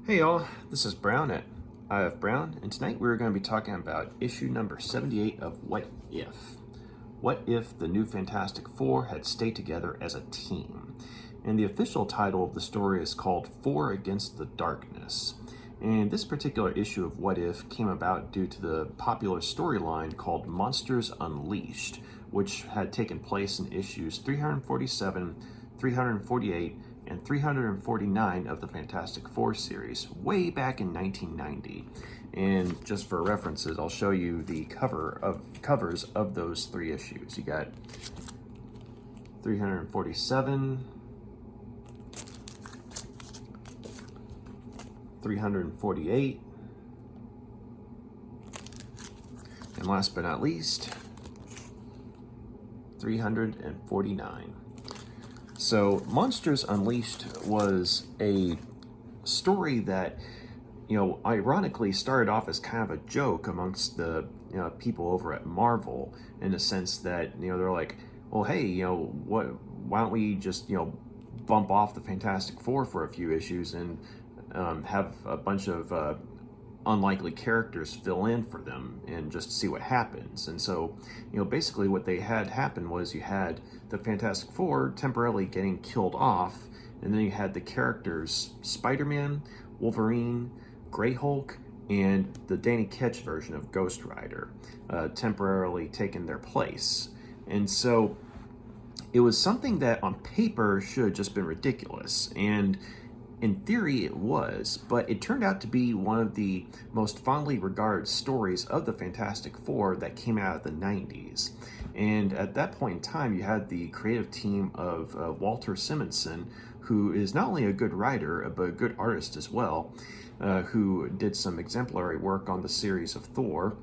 Hey y'all, this is Brown at IF Brown, and tonight we're going to be talking about issue number 78 of What If? What if the new Fantastic Four had stayed together as a team? And the official title of the story is called Four Against the Darkness. And this particular issue of What If came about due to the popular storyline called Monsters Unleashed, which had taken place in issues 347, 348, and 349 of the Fantastic Four series way back in 1990. And just for references, I'll show you the covers of those three issues. You got 347, 348, and last but not least, 349. So Monsters Unleashed was a story that, ironically started off as kind of a joke amongst the people over at Marvel, in the sense that, they're like, well, hey, why don't we just, bump off the Fantastic Four for a few issues and have a bunch of unlikely characters fill in for them and just see what happens. And so, basically what they had happen was you had the Fantastic Four temporarily getting killed off, and then you had the characters Spider-Man, Wolverine, Grey Hulk, and the Danny Ketch version of Ghost Rider temporarily taking their place. And so it was something that on paper should have just been ridiculous, and in theory it was, but it turned out to be one of the most fondly regarded stories of the Fantastic Four that came out of the 90s. And at that point in time, you had the creative team of Walter Simonson, who is not only a good writer, but a good artist as well, who did some exemplary work on the series of Thor.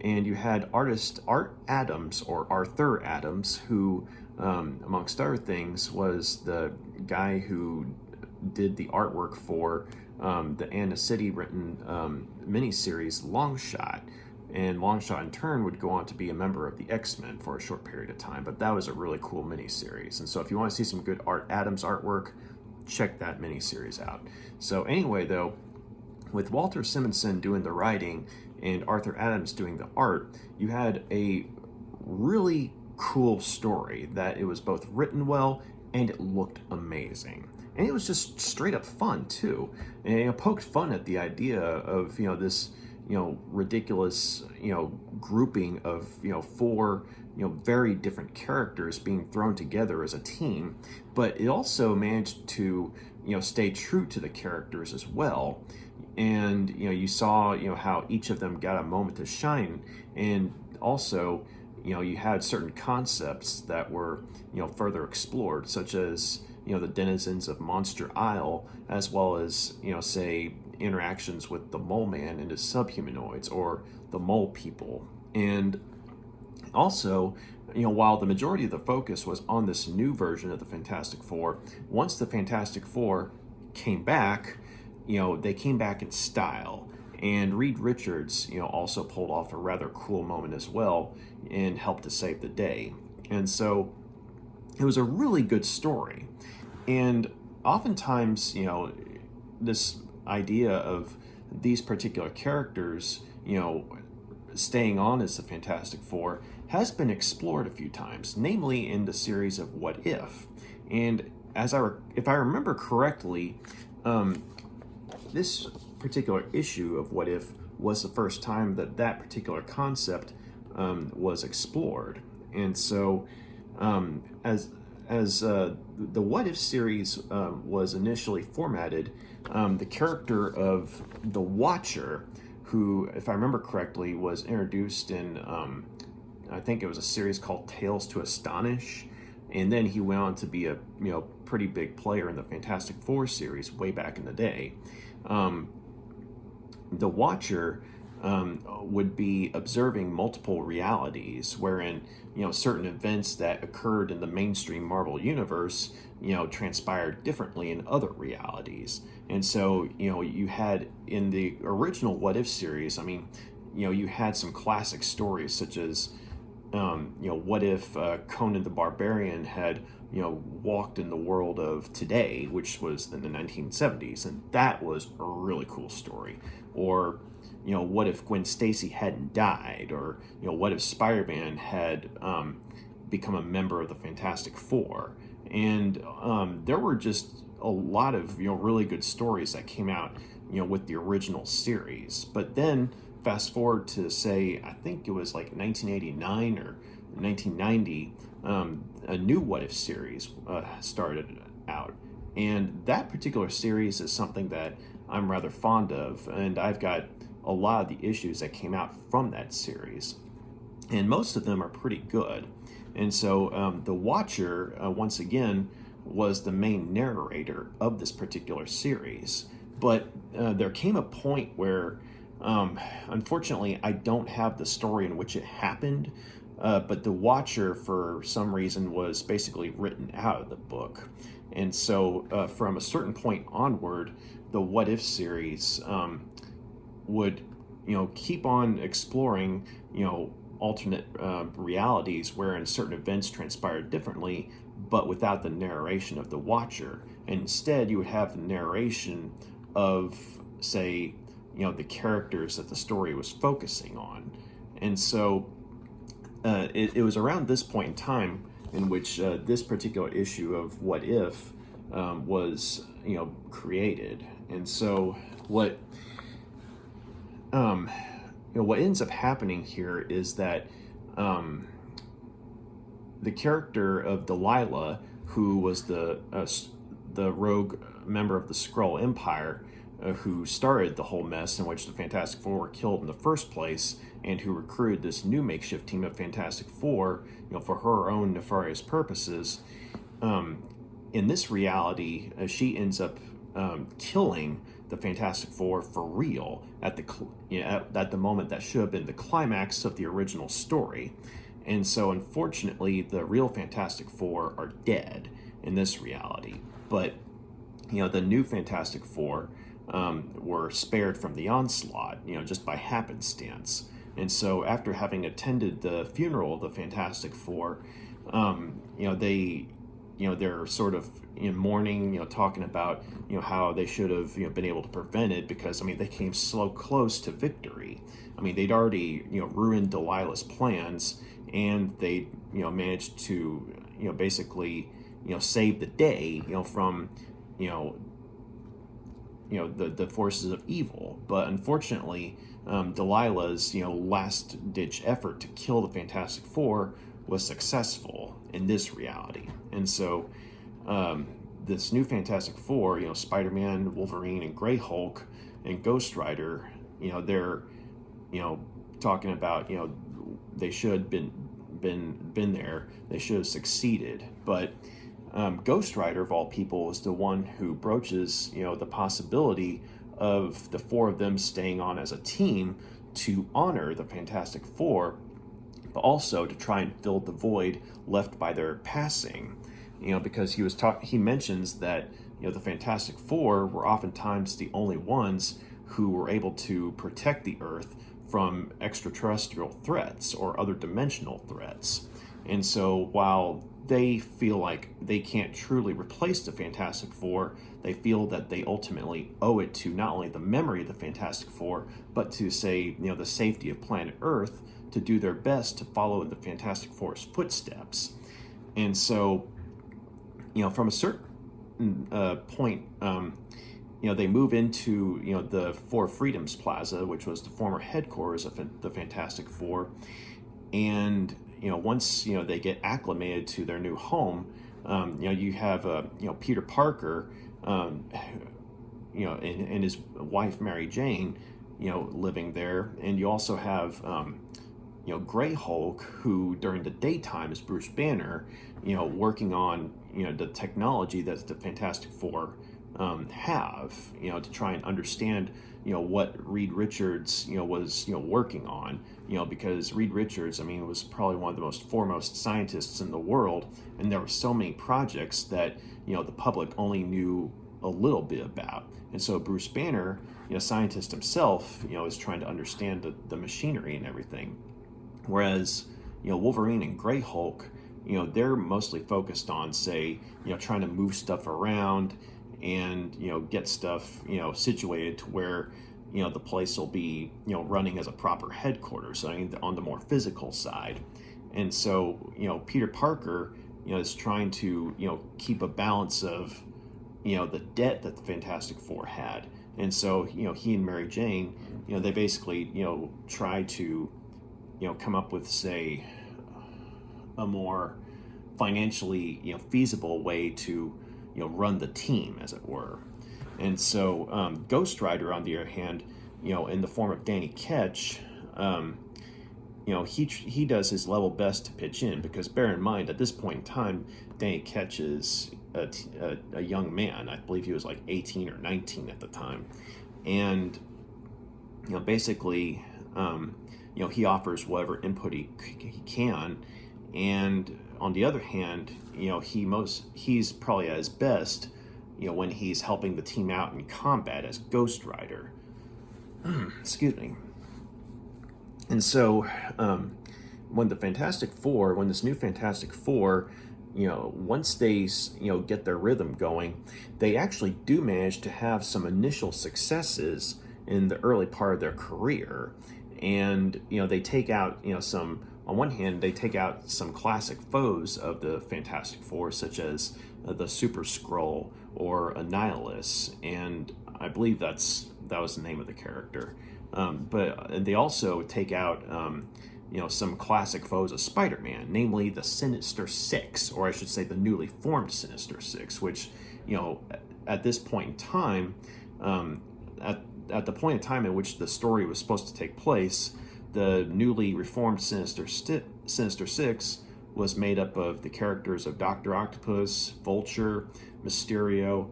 And you had artist Art Adams, or Arthur Adams, who, amongst other things, was the guy who did the artwork for the Anna City written miniseries Longshot. And Longshot in turn would go on to be a member of the X-Men for a short period of time, but that was a really cool miniseries. And so if you want to see some good Art Adams artwork, check that miniseries out. So anyway, though, with Walter Simonson doing the writing and Arthur Adams doing the art, you had a really cool story that it was both written well and it looked amazing. And it was just straight up fun too. And it poked fun at the idea of, this, ridiculous, grouping of, four, very different characters being thrown together as a team. But it also managed to, stay true to the characters as well. And, you saw, how each of them got a moment to shine. And also, you had certain concepts that were, further explored, such as, the denizens of Monster Isle, as well as, say, interactions with the Mole Man and his subhumanoids, or the Mole People. And also, while the majority of the focus was on this new version of the Fantastic Four, once the Fantastic Four came back, they came back in style. And Reed Richards, also pulled off a rather cool moment as well and helped to save the day. And so it was a really good story. And oftentimes, this idea of these particular characters, staying on as the Fantastic Four has been explored a few times, namely in the series of What If. And if I remember correctly, this particular issue of What If was the first time that particular concept was explored. And so as the What If series was initially formatted, the character of the Watcher, who, if I remember correctly, was introduced in, I think it was a series called Tales to Astonish, and then he went on to be a pretty big player in the Fantastic Four series way back in the day. The Watcher would be observing multiple realities, wherein certain events that occurred in the mainstream Marvel universe transpired differently in other realities. And so you had in the original What If series, you had some classic stories such as what if Conan the Barbarian had walked in the world of today, which was in the 1970s, and that was a really cool story. Or, what if Gwen Stacy hadn't died? Or, what if Spider-Man had become a member of the Fantastic Four? And there were just a lot of really good stories that came out with the original series. But then fast forward to, say, I think it was like 1989 or 1990, a new What If series started out. And that particular series is something that I'm rather fond of, and I've got a lot of the issues that came out from that series. And most of them are pretty good. And so the Watcher, once again, was the main narrator of this particular series. But there came a point where, unfortunately, I don't have the story in which it happened, but the Watcher, for some reason, was basically written out of the book. And so from a certain point onward, the What If series would, keep on exploring, alternate realities wherein certain events transpired differently, but without the narration of the Watcher. And instead, you would have the narration of, say, the characters that the story was focusing on. And so it was around this point in time in which this particular issue of What If was, created. And so what ends up happening here is that the character of Delilah, who was the rogue member of the Skrull Empire, who started the whole mess in which the Fantastic Four were killed in the first place, and who recruited this new makeshift team of Fantastic Four, for her own nefarious purposes. In this reality, she ends up killing the Fantastic Four for real at the moment that should have been the climax of the original story. And so, unfortunately, the real Fantastic Four are dead in this reality. But, the new Fantastic Four were spared from the onslaught, just by happenstance. And so, after having attended the funeral of the Fantastic Four, they're sort of in mourning, talking about, how they should have, been able to prevent it because, they came so close to victory. They'd already, ruined Delilah's plans, and they, managed to, basically, save the day, from, the forces of evil. But unfortunately, Delilah's, last-ditch effort to kill the Fantastic Four was successful in this reality. And so this new Fantastic Four, Spider-Man, Wolverine, and Grey Hulk, and Ghost Rider, they're, talking about, they should have been there. They should have succeeded. But Ghost Rider, of all people, is the one who broaches, the possibility of the four of them staying on as a team to honor the Fantastic Four, but also to try and fill the void left by their passing. Because he mentions that, the Fantastic Four were oftentimes the only ones who were able to protect the Earth from extraterrestrial threats or other dimensional threats. And so while they feel like they can't truly replace the Fantastic Four, they feel that they ultimately owe it to not only the memory of the Fantastic Four, but to, say, the safety of planet Earth, to do their best to follow in the Fantastic Four's footsteps. And so, from a certain point, they move into, the Four Freedoms Plaza, which was the former headquarters of the Fantastic Four. And, once, they get acclimated to their new home, you have, Peter Parker, and his wife, Mary Jane, living there. And you also have, Grey Hulk, who during the daytime is Bruce Banner, working on, the technology that the Fantastic Four have, to try and understand, what Reed Richards, was, working on, because Reed Richards, was probably one of the most foremost scientists in the world, and there were so many projects that, the public only knew a little bit about. And so Bruce Banner, scientist himself, is trying to understand the machinery and everything. Whereas, Wolverine and Grey Hulk, they're mostly focused on, say, trying to move stuff around and, get stuff, situated to where, the place will be, running as a proper headquarters, so, I mean, on the more physical side. And so, Peter Parker, is trying to, keep a balance of, the debt that the Fantastic Four had. And so, he and Mary Jane, they basically, try to, come up with, say, a more financially, feasible way to, run the team, as it were. And so, Ghost Rider, on the other hand, in the form of Danny Ketch, he does his level best to pitch in, because bear in mind, at this point in time, Danny Ketch is a young man. I believe he was like 18 or 19 at the time. And, basically, he offers whatever input he can. And on the other hand, he's probably at his best, when he's helping the team out in combat as Ghost Rider. Excuse me. And so, when this new Fantastic Four, once they, get their rhythm going, they actually do manage to have some initial successes in the early part of their career. And, they take out, on one hand, they take out some classic foes of the Fantastic Four, such as the Super Skrull or Annihilus, and I believe that was the name of the character. But they also take out, some classic foes of Spider-Man, namely the Sinister Six, or I should say the newly formed Sinister Six, which, at this point in time, at the point in time in which the story was supposed to take place, the newly reformed Sinister Six was made up of the characters of Dr. Octopus, Vulture, Mysterio,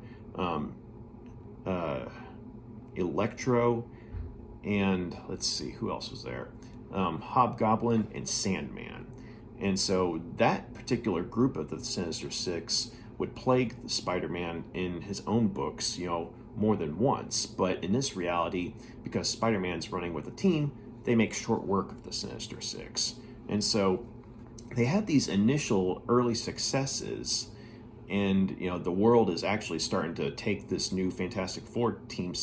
Electro, and let's see, who else was there? Hobgoblin and Sandman. And so that particular group of the Sinister Six would plague Spider-Man in his own books, more than once. But in this reality, because Spider-Man's running with a team, they make short work of the Sinister Six. And so they had these initial early successes, and the world is actually starting to take this new Fantastic Four team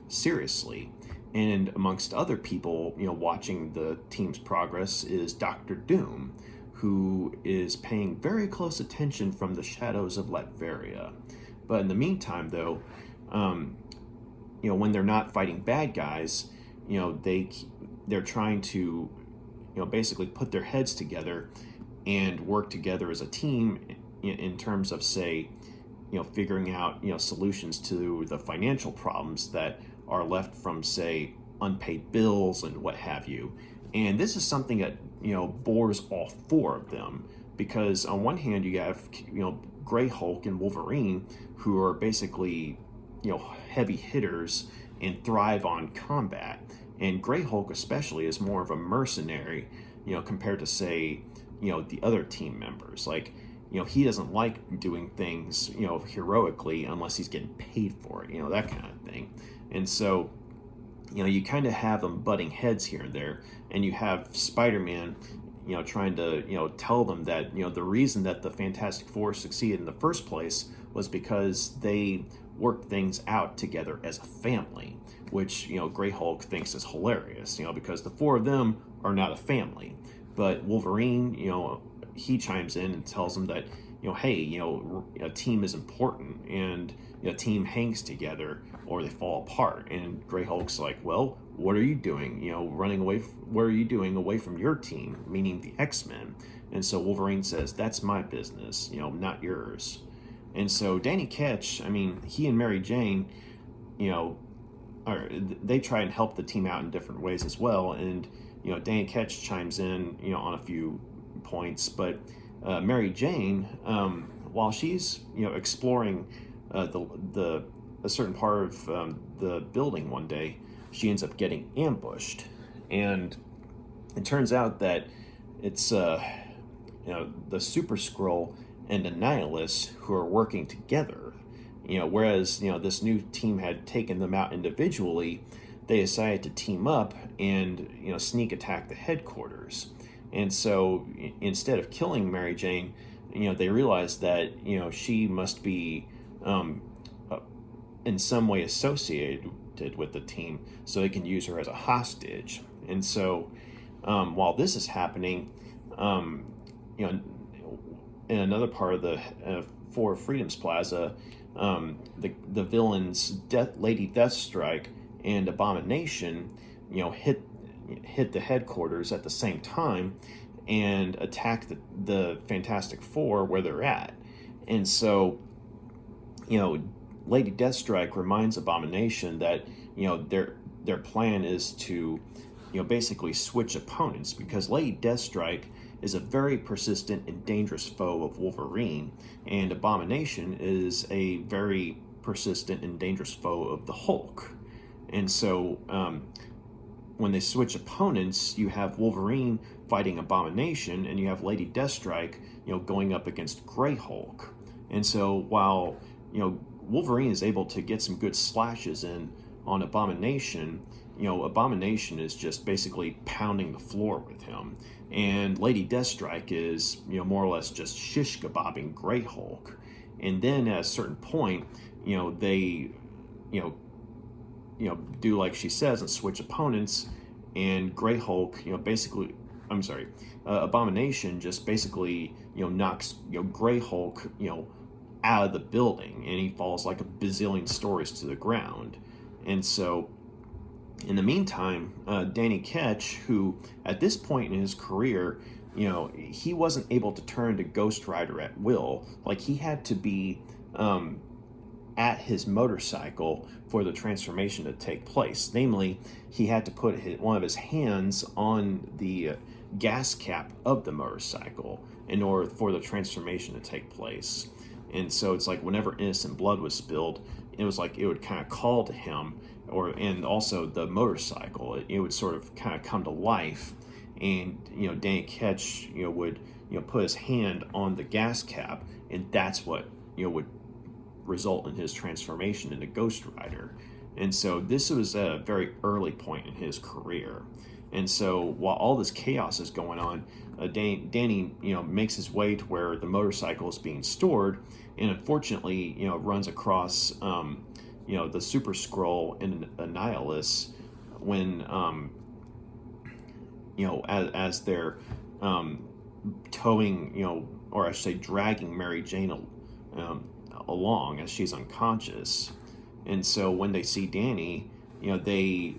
seriously. And amongst other people, watching the team's progress is Doctor Doom, who is paying very close attention from the shadows of Latveria. But in the meantime, though, when they're not fighting bad guys, they're trying to, basically put their heads together and work together as a team in terms of, say, figuring out, solutions to the financial problems that are left from, say, unpaid bills and what have you. And this is something that, bores all four of them, because on one hand you have, Grey Hulk and Wolverine, who are basically, heavy hitters and thrive on combat. And Grey Hulk especially is more of a mercenary, compared to, say, the other team members. Like, he doesn't like doing things, heroically unless he's getting paid for it, that kind of thing. And so, you kind of have them butting heads here and there, and you have Spider-Man, trying to, tell them that, the reason that the Fantastic Four succeeded in the first place was because they worked things out together as a family, which, Grey Hulk thinks is hilarious, because the four of them are not a family. But Wolverine, he chimes in and tells them that, hey, a team is important, and a team hangs together or they fall apart. And Grey Hulk's like, well, what are you doing? Running away. What are you doing away from your team, meaning the X-Men? And so Wolverine says, that's my business, not yours. And so Danny Ketch, he and Mary Jane, they try and help the team out in different ways as well. And, Danny Ketch chimes in, on a few points, but Mary Jane, while she's, exploring a certain part of the building one day, she ends up getting ambushed. And it turns out that it's, the Super Skrull and Annihilus who are working together. Whereas, this new team had taken them out individually, they decided to team up and, sneak attack the headquarters. And so instead of killing Mary Jane, they realize that, she must be in some way associated with the team, so they can use her as a hostage. And so while this is happening, in another part of the Four Freedoms Plaza, the villains Lady Deathstrike and Abomination, hit the headquarters at the same time and attack the Fantastic Four where they're at. And so, Lady Deathstrike reminds Abomination that, their plan is to, basically switch opponents, because Lady Deathstrike is a very persistent and dangerous foe of Wolverine, and Abomination is a very persistent and dangerous foe of the Hulk. And so when they switch opponents, you have Wolverine fighting Abomination, and you have Lady Deathstrike, going up against Grey Hulk. And so while, Wolverine is able to get some good slashes in on Abomination, Abomination is just basically pounding the floor with him. And Lady Deathstrike is, more or less just shish kebabbing Grey Hulk. And then at a certain point, they, do like she says and switch opponents, and Grey Hulk, Abomination just basically, knocks, Grey Hulk, out of the building, and he falls like a bazillion stories to the ground. And so in the meantime, Danny Ketch, who at this point in his career, he wasn't able to turn to Ghost Rider at will. Like, he had to be at his motorcycle for the transformation to take place. Namely, he had to put one of his hands on the gas cap of the motorcycle in order for the transformation to take place. And so it's like whenever innocent blood was spilled, it was like it would kind of call to him, and also the motorcycle, it would sort of kind of come to life. And Danny Ketch would put his hand on the gas cap, and that's what would result in his transformation into Ghost Rider. And so this was a very early point in his career. And so while all this chaos is going on, Danny makes his way to where the motorcycle is being stored, and unfortunately runs across the Super Skrull and Annihilus when as they're towing, or I should say dragging Mary Jane along as she's unconscious. And so when they see Danny, they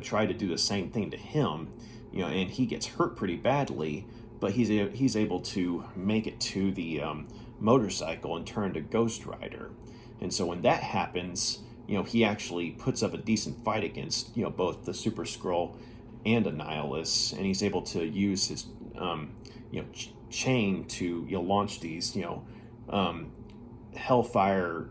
try to do the same thing to him, and he gets hurt pretty badly, but he's able to make it to the motorcycle and turn to Ghost Rider. And so when that happens, he actually puts up a decent fight against both the Super Skrull and Annihilus, and he's able to use his chain to launch these hellfire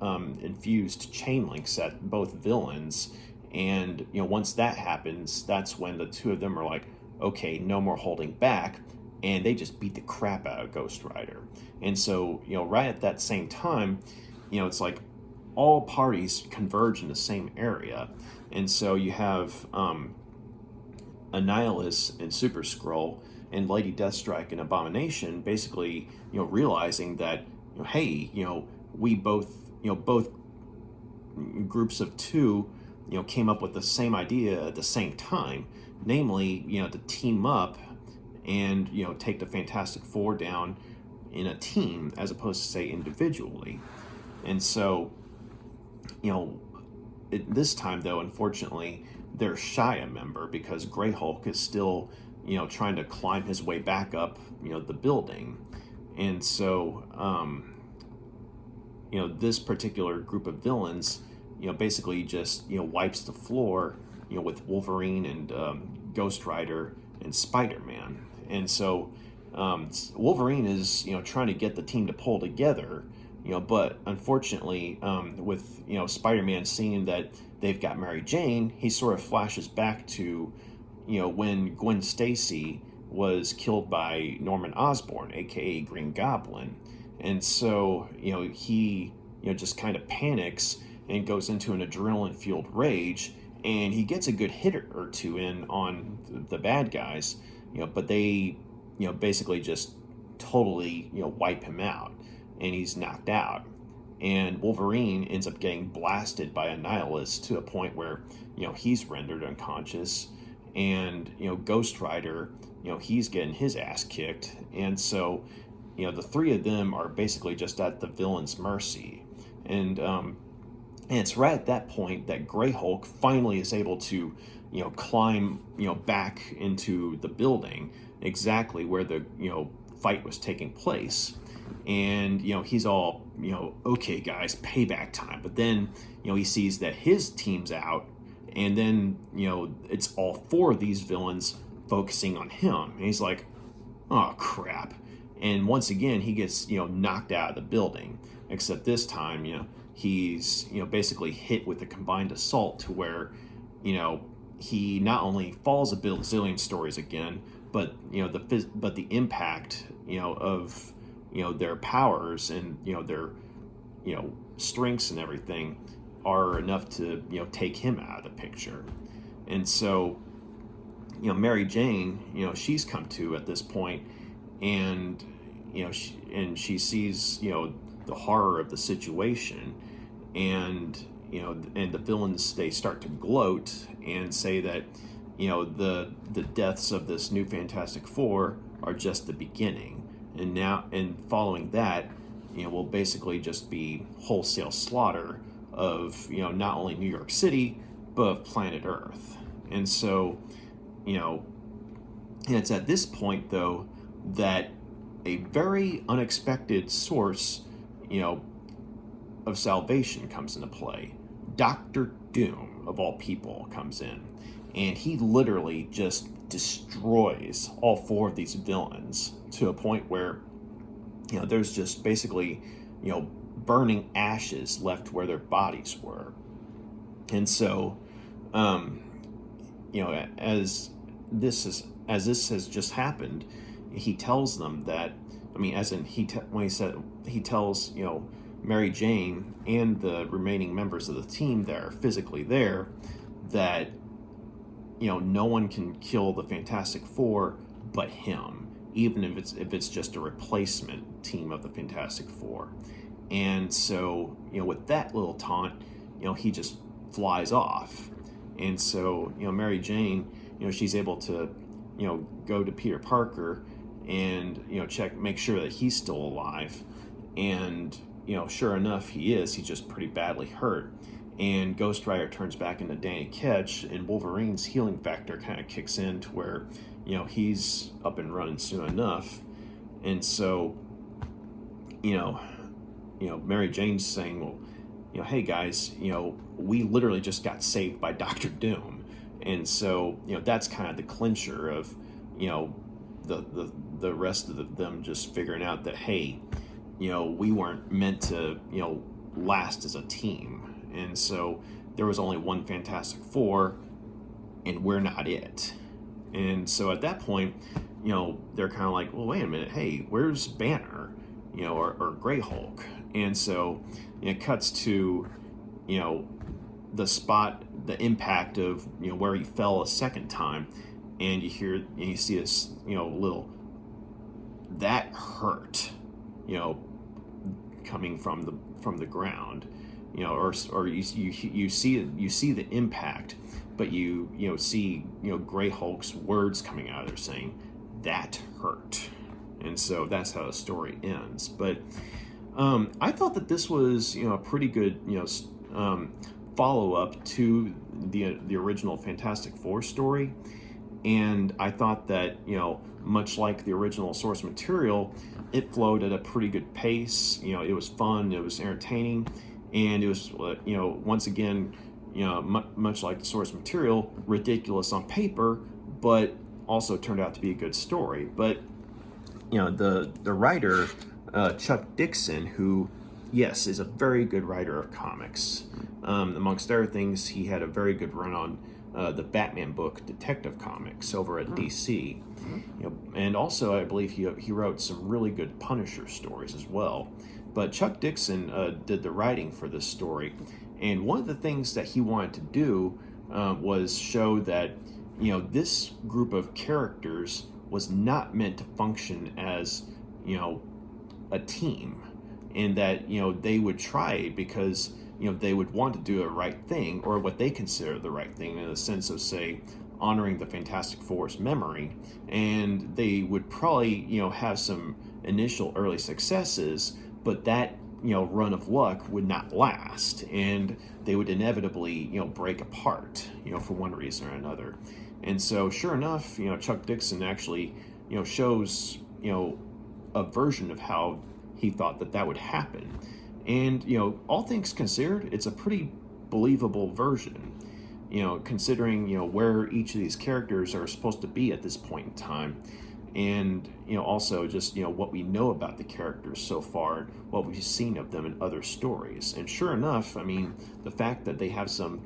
infused chain links at both villains. And once that happens, that's when the two of them are like, okay, no more holding back, and they just beat the crap out of Ghost Rider. And so right at that same time, it's like all parties converge in the same area. And so you have Annihilus and Super Skrull and Lady Deathstrike and Abomination basically realizing that hey, we both groups of two came up with the same idea at the same time, namely to team up and take the Fantastic Four down in a team as opposed to say individually. And so this time though, unfortunately, they're shy a member because Grey Hulk is still trying to climb his way back up the building. And so this particular group of villains basically just wipes the floor with Wolverine and Ghost Rider and Spider-Man. And so Wolverine is trying to get the team to pull together, but unfortunately with Spider-Man seeing that they've got Mary Jane, he sort of flashes back to when Gwen Stacy was killed by Norman Osborn, aka Green Goblin. And so he just kind of panics and goes into an adrenaline-fueled rage, and he gets a good hit or two in on the bad guys, but they, basically just totally, wipe him out, and he's knocked out. And Wolverine ends up getting blasted by a nihilist to a point where, he's rendered unconscious. And, Ghost Rider, he's getting his ass kicked. And so, the three of them are basically just at the villain's mercy. And it's right at that point that Grey Hulk finally is able to, climb, back into the building, exactly where the, fight was taking place. And, he's all, okay, guys, payback time. But then, he sees that his team's out, and then, it's all four of these villains focusing on him. And he's like, oh, crap. And once again, he gets, knocked out of the building. Except this time, he's, basically hit with a combined assault to where, he not only falls a bazillion stories again, but, but the impact, of, their powers and, their, strengths and everything are enough to, take him out of the picture. And so, Mary Jane, she's come to at this point, and, she sees, the horror of the situation, and, and the villains, they start to gloat and say that, the deaths of this new Fantastic Four are just the beginning. And now, and following that, will basically just be wholesale slaughter of, not only New York City, but of planet Earth. And so, and it's at this point, though, that a very unexpected source, of salvation comes into play. Dr. Doom, of all people, comes in. And he literally just destroys all four of these villains to a point where, there's just basically, burning ashes left where their bodies were. And so, as this has just happened, he tells them that, he tells, Mary Jane and the remaining members of the team that are physically there that, no one can kill the Fantastic Four but him, even if it's just a replacement team of the Fantastic Four. And so, with that little taunt, he just flies off. And so, Mary Jane, she's able to, go to Peter Parker and, make sure that he's still alive. And, sure enough, he is. He's just pretty badly hurt. And Ghost Rider turns back into Danny Ketch, and Wolverine's healing factor kind of kicks in to where, he's up and running soon enough. And so, Mary Jane's saying, well, hey guys, we literally just got saved by Dr. Doom. And so, that's kind of the clincher of, the rest of them just figuring out that, hey, we weren't meant to, last as a team. And so there was only one Fantastic Four, and we're not it. And so at that point, they're kind of like, well, wait a minute, hey, where's Banner, or Grey Hulk? And so it cuts to, the spot, the impact of, where he fell a second time, and you see this, little, that hurt, coming from the ground, or you see the impact, but you see Grey Hulk's words coming out of there saying that hurt. And so that's how the story ends. But I thought that this was a pretty good follow-up to the original Fantastic Four story. And I thought that, much like the original source material, it flowed at a pretty good pace. It was fun, it was entertaining, and it was, once again, much like the source material, ridiculous on paper, but also turned out to be a good story. But, the writer, Chuck Dixon, who, yes, is a very good writer of comics. Amongst other things, he had a very good run on the Batman book Detective Comics over at DC. And also I believe he wrote some really good Punisher stories as well. But Chuck Dixon did the writing for this story, and one of the things that he wanted to do was show that this group of characters was not meant to function as, a team, and that, they would try because, they would want to do the right thing, or what they consider the right thing, in the sense of, say, honoring the Fantastic Four's memory. And they would probably, have some initial early successes, but that, run of luck would not last, and they would inevitably, break apart, for one reason or another. And so, sure enough, Chuck Dixon actually, shows, a version of how he thought that would happen. And, all things considered, it's a pretty believable version, considering, where each of these characters are supposed to be at this point in time. And, also just, what we know about the characters so far, what we've seen of them in other stories. And sure enough, I mean, the fact that they have some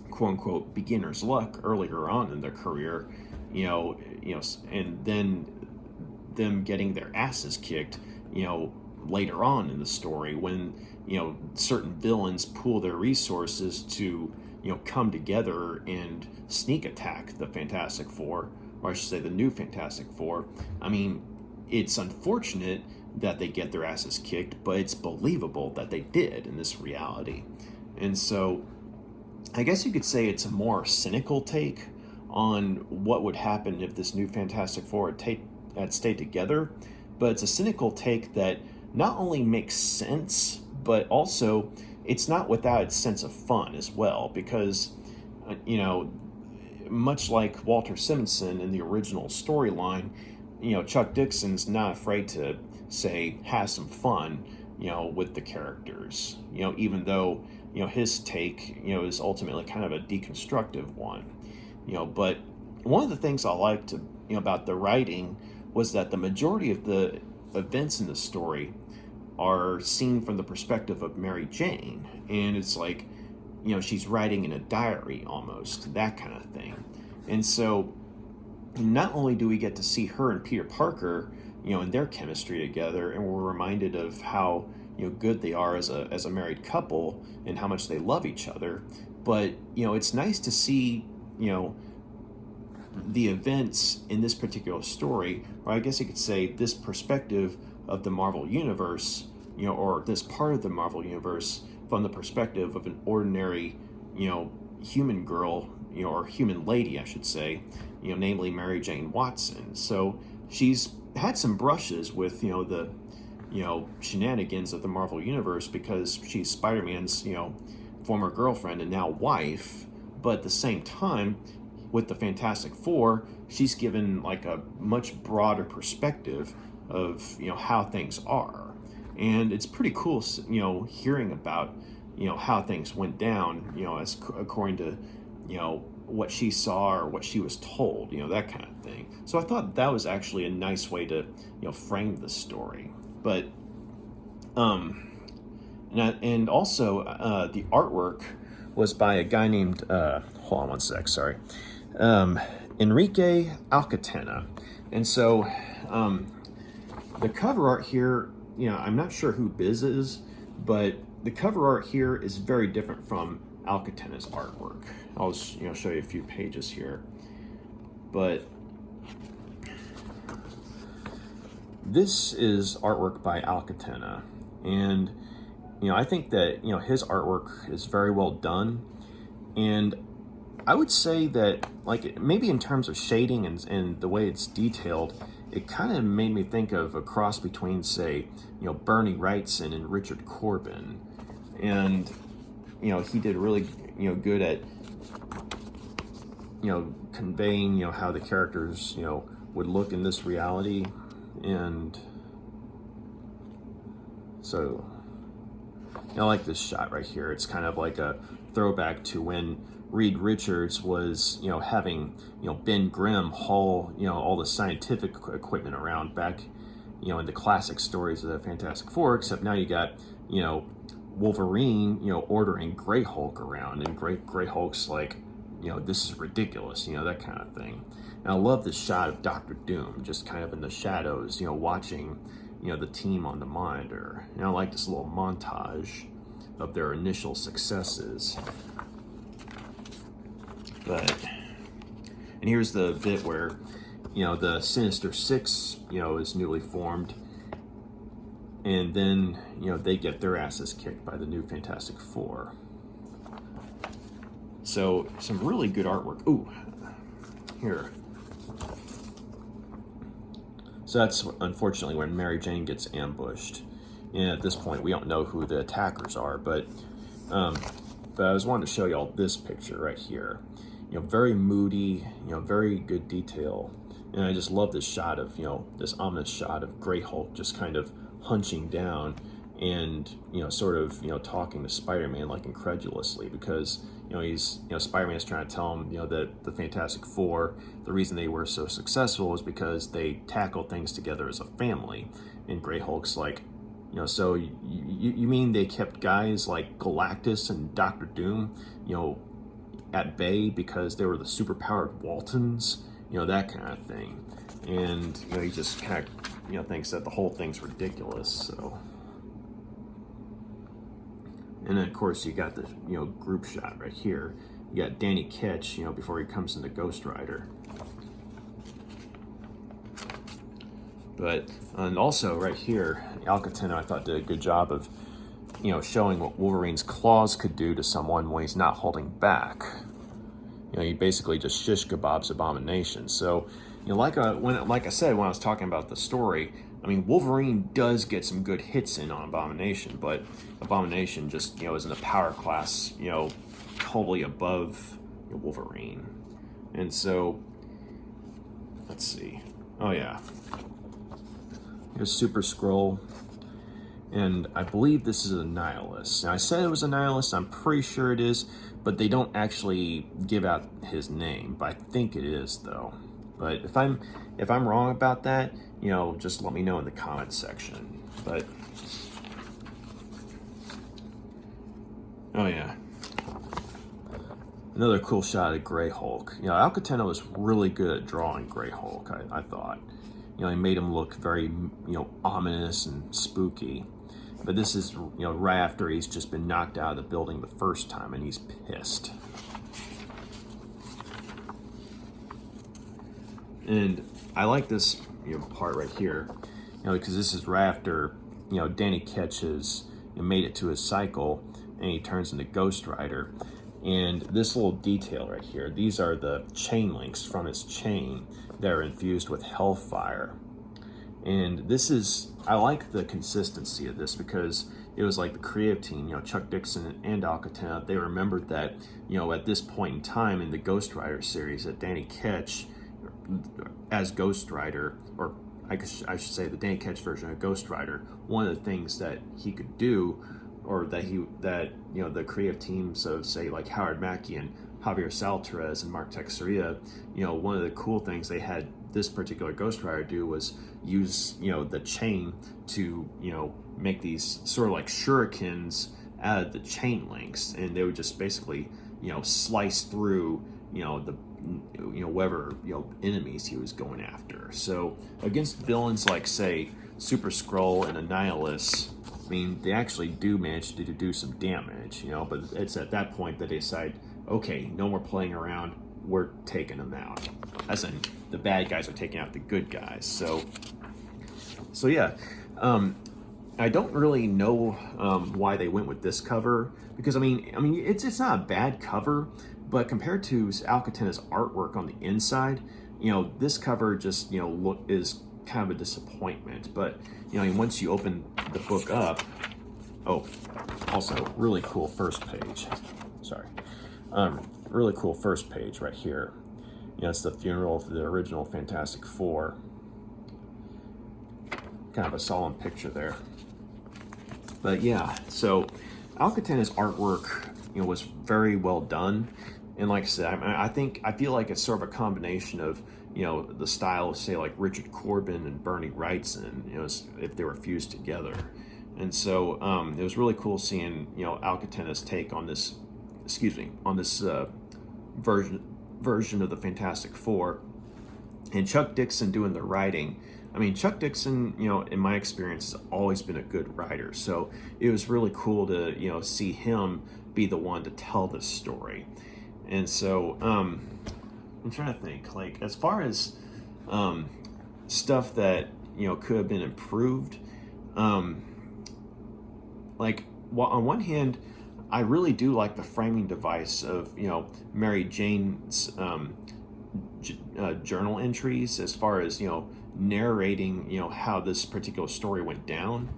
quote-unquote beginner's luck earlier on in their career, and then them getting their asses kicked, later on in the story, when, certain villains pool their resources to, come together and sneak attack the Fantastic Four, or I should say the new Fantastic Four. I mean, it's unfortunate that they get their asses kicked, but it's believable that they did in this reality. And so I guess you could say it's a more cynical take on what would happen if this new Fantastic Four had stayed together, but it's a cynical take that not only makes sense, but also it's not without its sense of fun as well, because, much like Walter Simonson in the original storyline, Chuck Dixon's not afraid to, say, have some fun, with the characters, even though, his take, is ultimately kind of a deconstructive one, but one of the things I liked, about the writing was that the majority of the events in the story are seen from the perspective of Mary Jane, and it's like, she's writing in a diary almost, that kind of thing. And so not only do we get to see her and Peter Parker, in their chemistry together, and we're reminded of how, good they are as a married couple and how much they love each other, but, it's nice to see, the events in this particular story, or I guess you could say this perspective of the Marvel Universe, or this part of the Marvel Universe from the perspective of an ordinary, human girl, or human lady, I should say, namely Mary Jane Watson. So she's had some brushes with, the, shenanigans of the Marvel Universe, because she's Spider-Man's, former girlfriend and now wife, but at the same time, with the Fantastic Four, she's given like a much broader perspective of, how things are. And it's pretty cool, hearing about, how things went down, as according to, what she saw or what she was told, that kind of thing. So I thought that was actually a nice way to, frame the story. But, and also the artwork was by a guy named, hold on one sec, sorry. Enrique Alcatena. And so the cover art here, I'm not sure who Biz is, but the cover art here is very different from Alcatena's artwork. I'll show you a few pages here. But this is artwork by Alcatena, and I think that his artwork is very well done, and I would say that, like, maybe in terms of shading and the way it's detailed, it kind of made me think of a cross between, say, Bernie Wrightson and Richard Corbin. And, he did really, good at, conveying, how the characters, would look in this reality. And so, I like this shot right here. It's kind of like a throwback to when Reed Richards was, having, Ben Grimm haul, all the scientific equipment around back, in the classic stories of the Fantastic Four, except now you got, Wolverine, ordering Grey Hulk around, and Grey Hulk's like, this is ridiculous, that kind of thing. And I love this shot of Doctor Doom, just kind of in the shadows, watching, the team on the monitor. And I like this little montage of their initial successes. But, and here's the bit where, the Sinister Six, is newly formed, and then, they get their asses kicked by the new Fantastic Four. So some really good artwork. Ooh, here. So that's unfortunately when Mary Jane gets ambushed. And at this point, we don't know who the attackers are, but I was wanting to show y'all this picture right here. Very moody, very good detail. And I just love this shot of, this ominous shot of Grey Hulk just kind of hunching down and, sort of, talking to Spider-Man like incredulously, because, he's, Spider-Man's trying to tell him, that the Fantastic Four, the reason they were so successful was because they tackled things together as a family. And Grey Hulk's like, so you mean they kept guys like Galactus and Doctor Doom, at bay because they were the superpowered Waltons, that kind of thing. And, he just kind of, thinks that the whole thing's ridiculous, so. And then, of course, you got the, group shot right here. You got Danny Ketch, before he comes into Ghost Rider. But, and also right here, Alcatena, I thought, did a good job of, showing what Wolverine's claws could do to someone when he's not holding back. He basically just shish kebabs Abomination. So, like I said when I was talking about the story, I mean, Wolverine does get some good hits in on Abomination, but Abomination just, is in a power class, totally above Wolverine. And so, let's see. Oh, yeah. Here's Super Skrull. And I believe this is a Nihilist. Now, I said it was a Nihilist. I'm pretty sure it is, but they don't actually give out his name. But I think it is, though. But if I'm wrong about that, just let me know in the comments section. But oh yeah, another cool shot of Grey Hulk. Alcatena was really good at drawing Grey Hulk. I thought, he made him look very, ominous and spooky. But this is, right after he's just been knocked out of the building the first time, and he's pissed. And I like this, part right here, because this is right after, Danny Ketch has made it to his cycle, and he turns into Ghost Rider. And this little detail right here, these are the chain links from his chain that are infused with Hellfire. And this is, I like the consistency of this, because it was like the creative team, Chuck Dixon and Alcatena, they remembered that, at this point in time in the Ghost Rider series, that Danny Ketch, as Ghost Rider, or I should say the Danny Ketch version of Ghost Rider, one of the things that he could do, or that the creative teams of, say, like Howard Mackie and Javier Saltorez and Mark Texeria, one of the cool things they had this particular Ghost Rider do was use, the chain to, make these sort of like shurikens out of the chain links, and they would just basically, slice through, the whatever enemies he was going after. So against villains like, say, Super Skrull and Annihilus, I mean, they actually do manage to do some damage, but it's at that point that they decide, okay, no more playing around, we're taking them out. As in, the bad guys are taking out the good guys. So yeah, I don't really know why they went with this cover, because I mean, it's not a bad cover, but compared to Alcatena's artwork on the inside, this cover just is kind of a disappointment. But once you open the book up, oh, also really cool first page. Sorry, really cool first page right here. It's the funeral of the original Fantastic Four. Kind of a solemn picture there. But yeah, so Alcatena's artwork, was very well done. And like I said, I feel like it's sort of a combination of, the style of, say, like Richard Corbin and Bernie Wrightson, if they were fused together. And so it was really cool seeing, Alcatena's take on this, version of the Fantastic Four, and Chuck Dixon doing the writing. I mean, Chuck Dixon, in my experience, has always been a good writer. So it was really cool to, see him be the one to tell this story. And so I'm trying to think, like, as far as stuff that could have been improved. Um, like, well, on one hand, I really do like the framing device of Mary Jane's journal entries, as far as narrating how this particular story went down.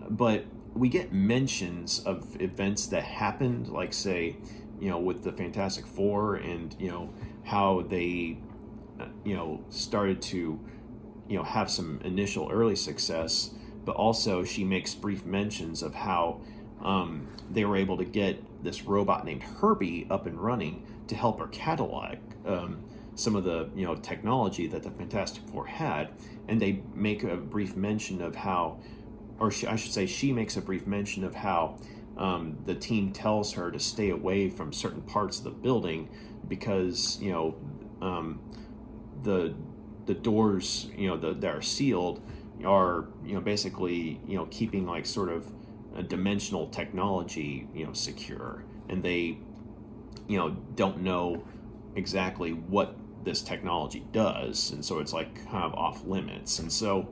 But we get mentions of events that happened, like, say, with the Fantastic Four, and how they started to have some initial early success. But also she makes brief mentions of how they were able to get this robot named Herbie up and running to help her catalog some of the technology that the Fantastic Four had. And they make a brief mention of how, I should say, she makes a brief mention of how the team tells her to stay away from certain parts of the building because the doors that are sealed are basically keeping, like, sort of a dimensional technology secure, and they don't know exactly what this technology does, and so it's, like, kind of off limits. And so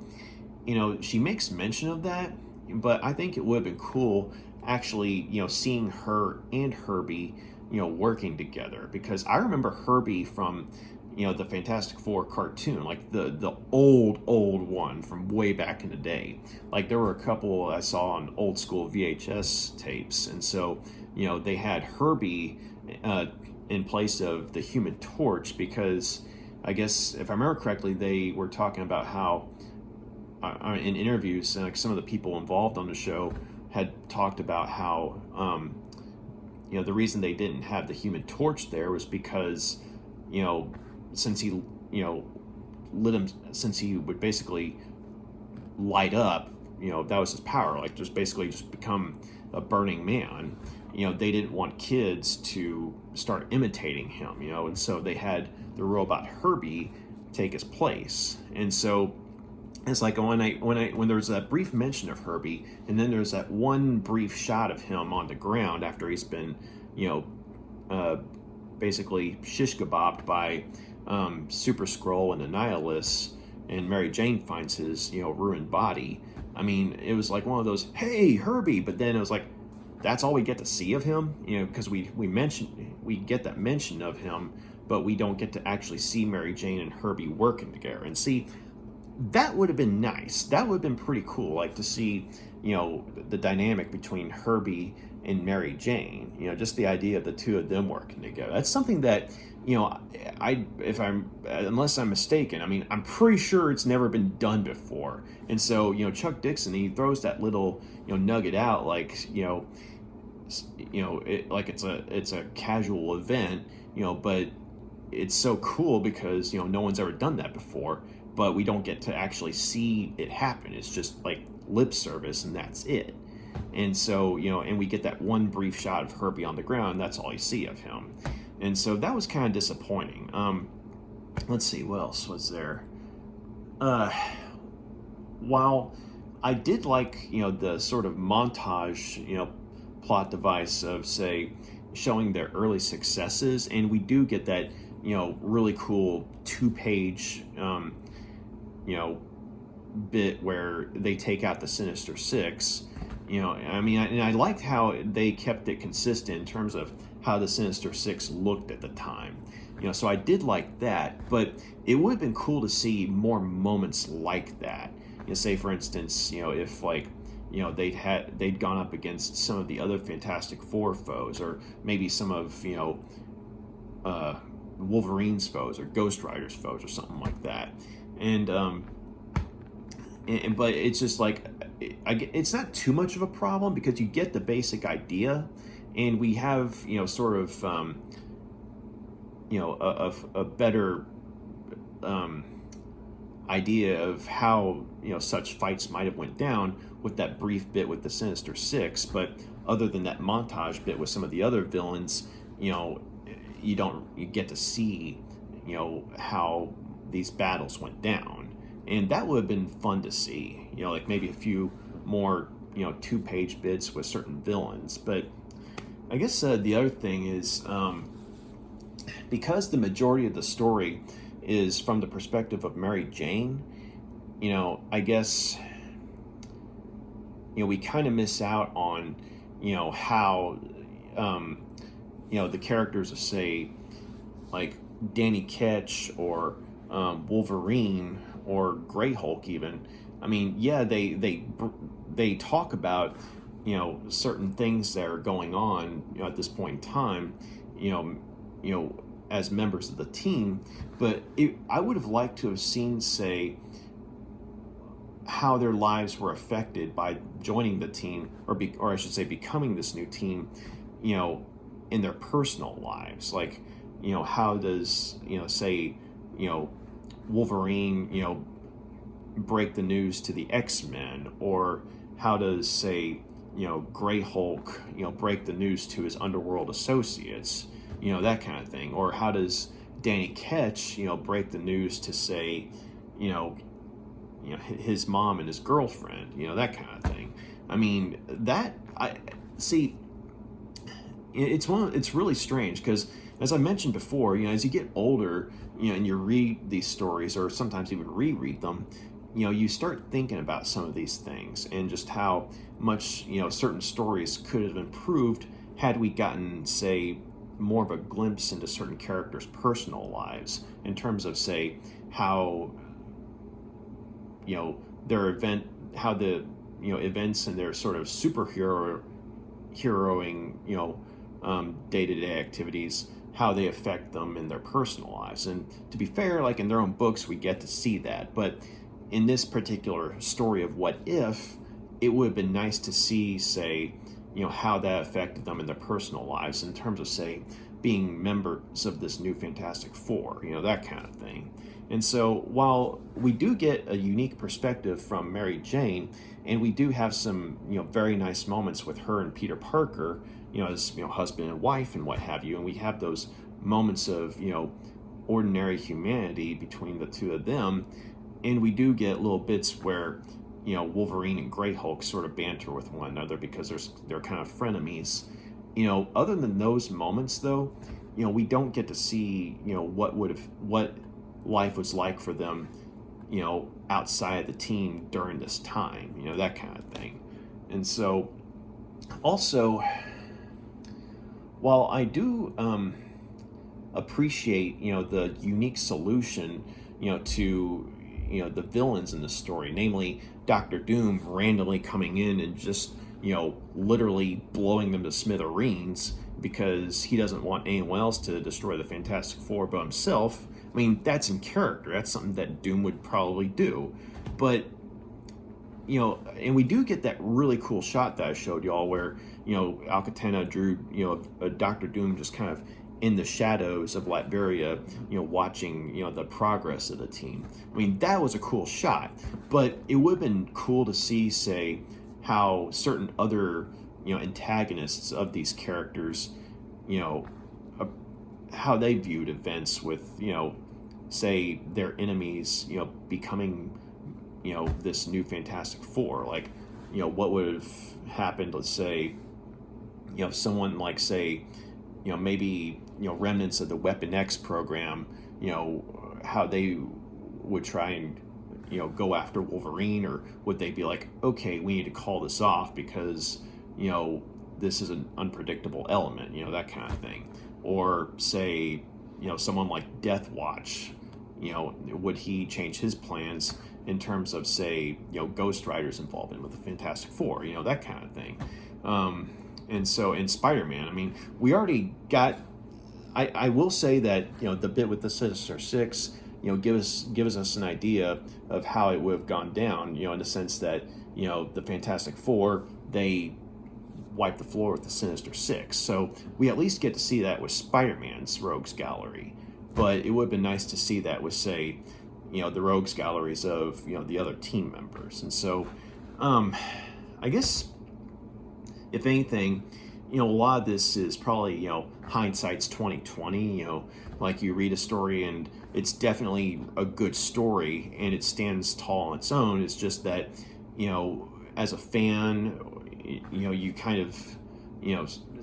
she makes mention of that, but I think it would have been cool actually seeing her and Herbie working together, because I remember Herbie from the Fantastic Four cartoon, like the old one from way back in the day. Like, there were a couple I saw on old school VHS tapes, and so they had Herbie in place of the Human Torch, because I guess, if I remember correctly, they were talking about how in interviews, like, some of the people involved on the show had talked about how the reason they didn't have the Human Torch there was because since he since he would basically light up, that was his power, like, just basically just become a burning man. They didn't want kids to start imitating him, and so they had the robot Herbie take his place. And so it's like, when there's that brief mention of Herbie, and then there's that one brief shot of him on the ground after he's been basically shish kebabbed by Super Skrull and the Nihilists, and Mary Jane finds his ruined body. I mean, it was like one of those, hey, Herbie, but then it was like, that's all we get to see of him, because we get that mention of him, but we don't get to actually see Mary Jane and Herbie working together. And see, that would have been nice. That would have been pretty cool, like, to see the dynamic between Herbie and Mary Jane. Just the idea of the two of them working together. That's something that unless I'm mistaken, I mean, I'm pretty sure it's never been done before. And so Chuck Dixon, he throws that little nugget out, like like it's a casual event, but it's so cool because no one's ever done that before, but we don't get to actually see it happen. It's just like lip service, and that's it. And so and we get that one brief shot of Herbie on the ground. That's all you see of him. And so that was kind of disappointing. Let's see, what else was there? While I did like, the sort of montage, plot device of, say, showing their early successes, and we do get that, really cool 2-page, bit where they take out the Sinister Six. I mean, and I liked how they kept it consistent in terms of how the Sinister Six looked at the time. So I did like that, but it would have been cool to see more moments like that. Say, for instance, if, like, they'd gone up against some of the other Fantastic Four foes, or maybe some of Wolverine's foes or Ghost Rider's foes or something like that. And but it's just like, it's not too much of a problem because you get the basic idea, and we have sort of a better idea of how such fights might have went down with that brief bit with the Sinister Six. But other than that montage bit with some of the other villains, you get to see how these battles went down, and that would have been fun to see. Like maybe a few more 2-page bits with certain villains. But I guess the other thing is, because the majority of the story is from the perspective of Mary Jane. I guess, we kind of miss out on, how, the characters of, say, like Danny Ketch or Wolverine or Grey Hulk even. I mean, yeah, they talk about, certain things that are going on, at this point in time, as members of the team. But I would have liked to have seen, say, how their lives were affected by joining the team, or I should say, becoming this new team, in their personal lives. Like, how does, say, Wolverine, break the news to the X-Men, or how does, say, Grey Hulk, break the news to his underworld associates, that kind of thing. Or how does Danny Ketch, break the news to, say, his mom and his girlfriend, that kind of thing. I mean, it's really strange because, as I mentioned before, as you get older, and you read these stories, or sometimes even reread them, you start thinking about some of these things and just how much, certain stories could have improved had we gotten, say, more of a glimpse into certain characters' personal lives, in terms of, say, how, how the, events and their sort of heroing, day-to-day activities, how they affect them in their personal lives. And to be fair, like in their own books, we get to see that. But in this particular story of What If, it would have been nice to see, say, how that affected them in their personal lives, in terms of, say, being members of this new Fantastic Four, that kind of thing. And so while we do get a unique perspective from Mary Jane, and we do have some, very nice moments with her and Peter Parker, as, husband and wife and what have you, and we have those moments of, ordinary humanity between the two of them, and we do get little bits where, Wolverine and Grey Hulk sort of banter with one another because they're kind of frenemies. Other than those moments, though, we don't get to see, what life was like for them, outside the team during this time, that kind of thing. And so, also, while I do appreciate, the unique solution, to, the villains in the story, namely Doctor Doom randomly coming in and just, literally blowing them to smithereens because he doesn't want anyone else to destroy the Fantastic Four but himself. I mean, that's in character. That's something that Doom would probably do. But, and we do get that really cool shot that I showed y'all where, Alcatena drew, a Doctor Doom just kind of in the shadows of Latveria, watching, the progress of the team. I mean, that was a cool shot. But it would have been cool to see, say, how certain other, antagonists of these characters, how they viewed events with, say, their enemies, becoming, this new Fantastic Four. Like, what would have happened, let's say, someone like, say, maybe, remnants of the Weapon X program, how they would try and, go after Wolverine, or would they be like, okay, we need to call this off because, this is an unpredictable element, that kind of thing. Or say, someone like Death Watch, would he change his plans in terms of, say, Ghost Rider's involvement with the Fantastic Four, that kind of thing. And so in Spider-Man, I mean, we already got, I will say that, the bit with the Sinister Six, gives us an idea of how it would have gone down, in the sense that, the Fantastic Four, they wipe the floor with the Sinister Six. So we at least get to see that with Spider-Man's Rogues Gallery. But it would have been nice to see that with, say, the Rogues Galleries of, the other team members. And so, I guess, if anything, a lot of this is probably, hindsight's 2020. Like, you read a story and it's definitely a good story and it stands tall on its own. It's just that, as a fan, you kind of,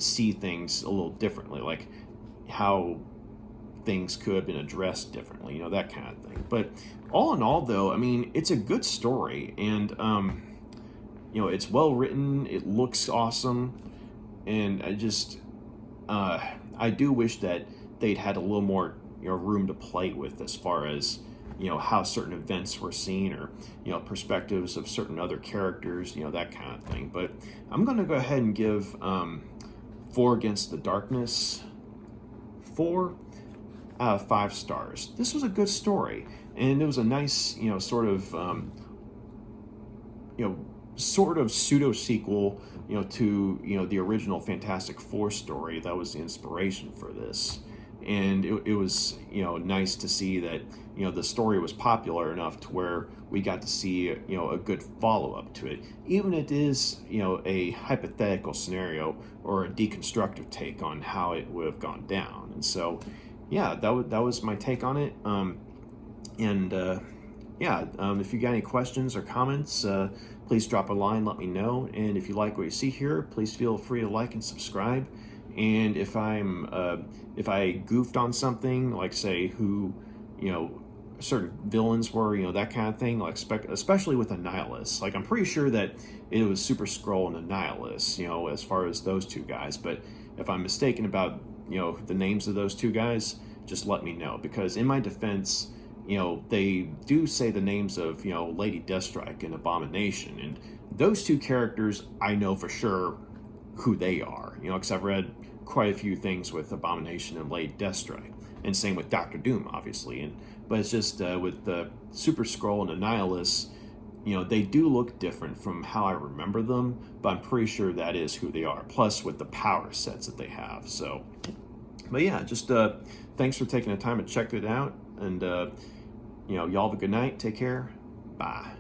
see things a little differently, like how things could have been addressed differently, you know, that kind of thing. But all in all, though, I mean, it's a good story, and you know, it's well written, it looks awesome, and I do wish that they'd had a little more, you know, room to play with as far as, you know, how certain events were seen, or, you know, perspectives of certain other characters, you know, that kind of thing. But I'm going to go ahead and give Four Against the Darkness 4 out of 5 stars. This was a good story, and it was a nice, you know, sort of pseudo sequel, you know, to, you know, the original Fantastic Four story that was the inspiration for this. And it was, you know, nice to see that, you know, the story was popular enough to where we got to see, you know, a good follow-up to it, even if it is, you know, a hypothetical scenario or a deconstructive take on how it would have gone down. And so, yeah, that was my take on it. If you got any questions or comments, please drop a line, let me know. And if you like what you see here, please feel free to like and subscribe. And if I goofed on something, like say who, you know, certain villains were, you know, that kind of thing, like especially with Annihilus. Like, I'm pretty sure that it was Super Skrull and Annihilus, you know, as far as those two guys. But if I'm mistaken about, you know, the names of those two guys, just let me know. Because in my defense, you know, they do say the names of, you know, Lady Deathstrike and Abomination. And those two characters, I know for sure who they are, you know, because I've read quite a few things with Abomination and Lady Deathstrike. And same with Doctor Doom, obviously. But it's just with the Super Skrull and Annihilus, you know, they do look different from how I remember them, but I'm pretty sure that is who they are. Plus with the power sets that they have. So, but yeah, just thanks for taking the time to check it out. And, you know, y'all have a good night. Take care. Bye.